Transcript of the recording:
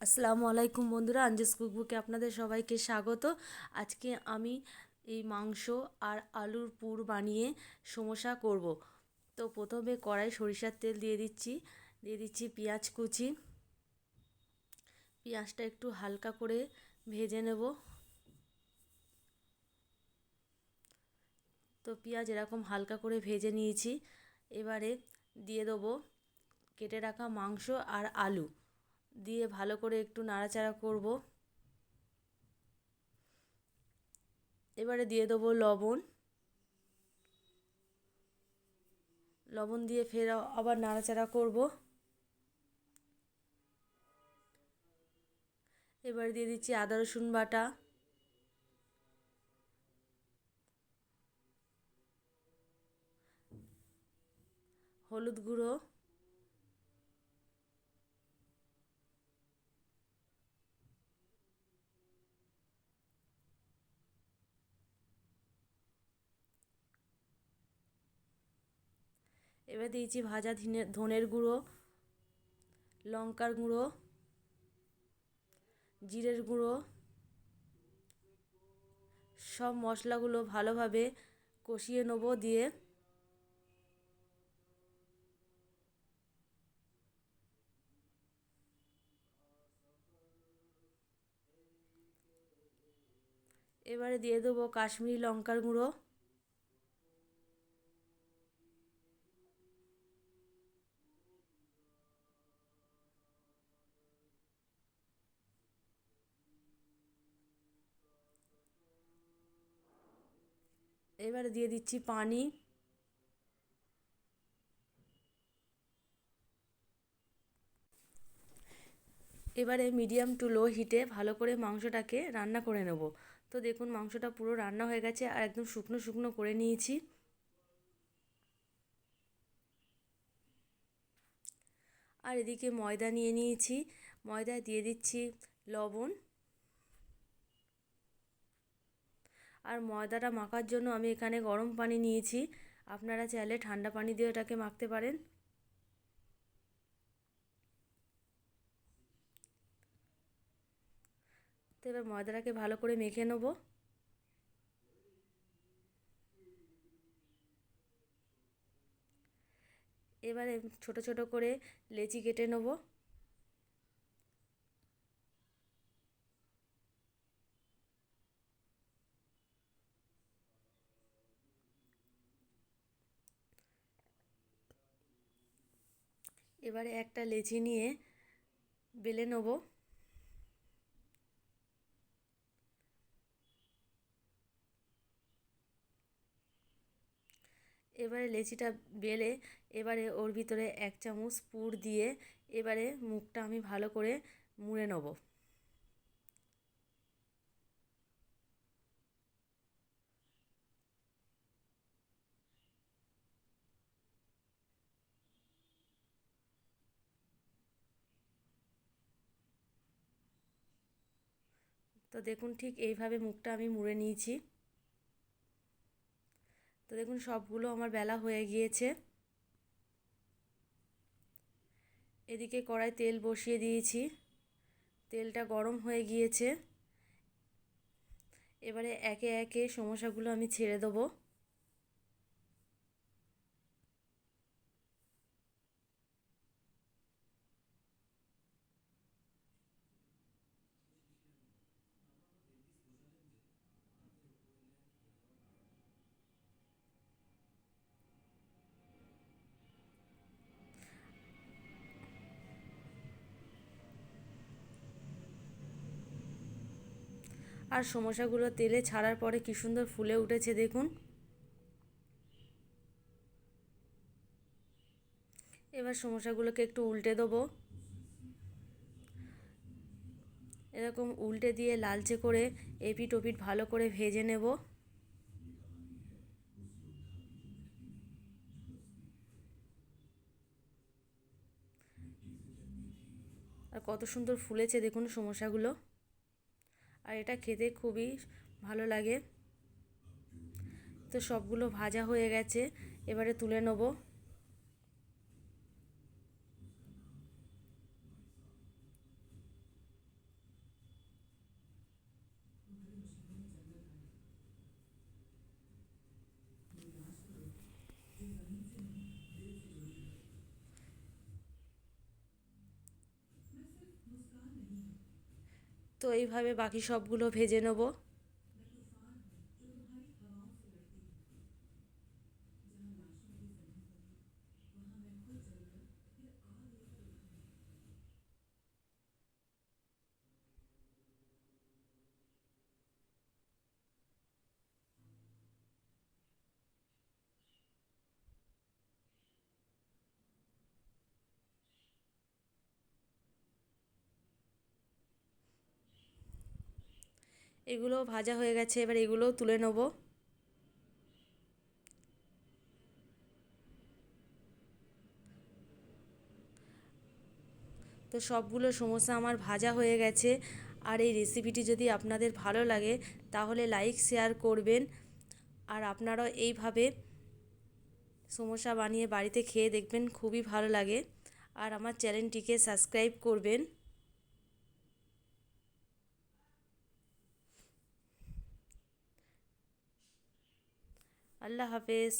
আসসালামু আলাইকুম বন্ধুরা, আঞ্জুস কুকবুকে আপনাদের সবাইকে স্বাগত। আজকে আমি এই মাংস আর আলুর পুর বানিয়ে সমোসা করব। তো প্রথমে কড়াই সরিষার তেল দিয়ে দিচ্ছি পেঁয়াজ কুচি। পেঁয়াজটা একটু হালকা করে ভেজে নেব। তো পেঁয়াজ এরকম হালকা করে ভেজে নিয়েছি। এবারে দিয়ে দেবো কেটে রাখা মাংস আর আলু, দিয়ে ভালো করে একটু নাড়াচাড়া করব। এবারে দিয়ে দেবো লবণ। লবণ দিয়ে ফের আবার নাড়াচাড়া করব। এবার দিয়ে দিচ্ছি আদা রসুন বাটা, হলুদ গুঁড়ো, এবার দিয়েছি ভাজা ধনের গুঁড়ো, লঙ্কার গুঁড়ো, জিরের গুঁড়ো। সব মশলাগুলো ভালোভাবে কষিয়ে নেব। দিয়ে এবারে দিয়ে দেবো কাশ্মীরি লঙ্কার গুঁড়ো। এবারে দিয়ে দিচ্ছি পানি। এবারে মিডিয়াম টু লো হিটে ভালো করে মাংসটাকে রান্না করে নেব। তো দেখুন মাংসটা পুরো রান্না হয়ে গেছে আর একদম শুকনো শুকনো করে নিয়েছি। আর এদিকে ময়দা নিয়ে নিয়েছি, ময়দায় দিয়ে দিচ্ছি লবণ। আর ময়দাটা মাখার জন্য আমি এখানে গরম পানি নিয়েছি, আপনারা চাইলে ঠান্ডা পানি দিয়ে এটাকে মাখতে পারেন। তো এবার ময়দাটাকে ভালো করে মেখে নেব। এবারে ছোট ছোট করে লেচি কেটে নেব। এবারে একটা লেচি নিয়ে বেলে নেব। এবারে লেচিটা বেলে এবারে ওর ভিতরে 1 চামচ পুর দিয়ে এবারে মুখটা আমি ভালো করে মুড়ে নেব। তো দেখুন ঠিক এইভাবে মুখটা আমি মুড়ে নিয়েছি। তো দেখুন সবগুলো আমার বেলা হয়ে গিয়েছে। এদিকে কড়াই তেল বসিয়ে দিয়েছি, তেলটা গরম হয়ে গিয়েছে। এবারে একে একে সমোসাগুলো আমি ছেড়ে দেবো। আর সমোসাগুলো তেলে ছাড়ার পরে কি সুন্দর ফুলে উঠেছে দেখুন। এবার সমোসাগুলোকে একটু উল্টে দেবো। এরকম উল্টে দিয়ে লালচে করে এপিট ওপিট ভালো করে ভেজে নেব। আর কত সুন্দর ফুলেছে দেখুন সমোসাগুলো। আর এটা খেতে খুবই ভালো লাগে। তো সবগুলো ভাজা হয়ে গেছে, এবারে তুলে নেব। তো এইভাবে বাকি সবগুলো ভেজে নেব। এগুলো ভাজা হয়ে গেছে, এবার এগুলোও তুলে নেব। তো সবগুলো সমোসা আমার ভাজা হয়ে গেছে। আর এই রেসিপিটি যদি আপনাদের ভালো লাগে তাহলে লাইক শেয়ার করবেন। আর আপনারাও এইভাবে সমোসা বানিয়ে বাড়িতে খেয়ে দেখবেন, খুবই ভালো লাগে। আর আমার চ্যানেলটিকে সাবস্ক্রাইব করবেন। আল্লাহ হাফেজ।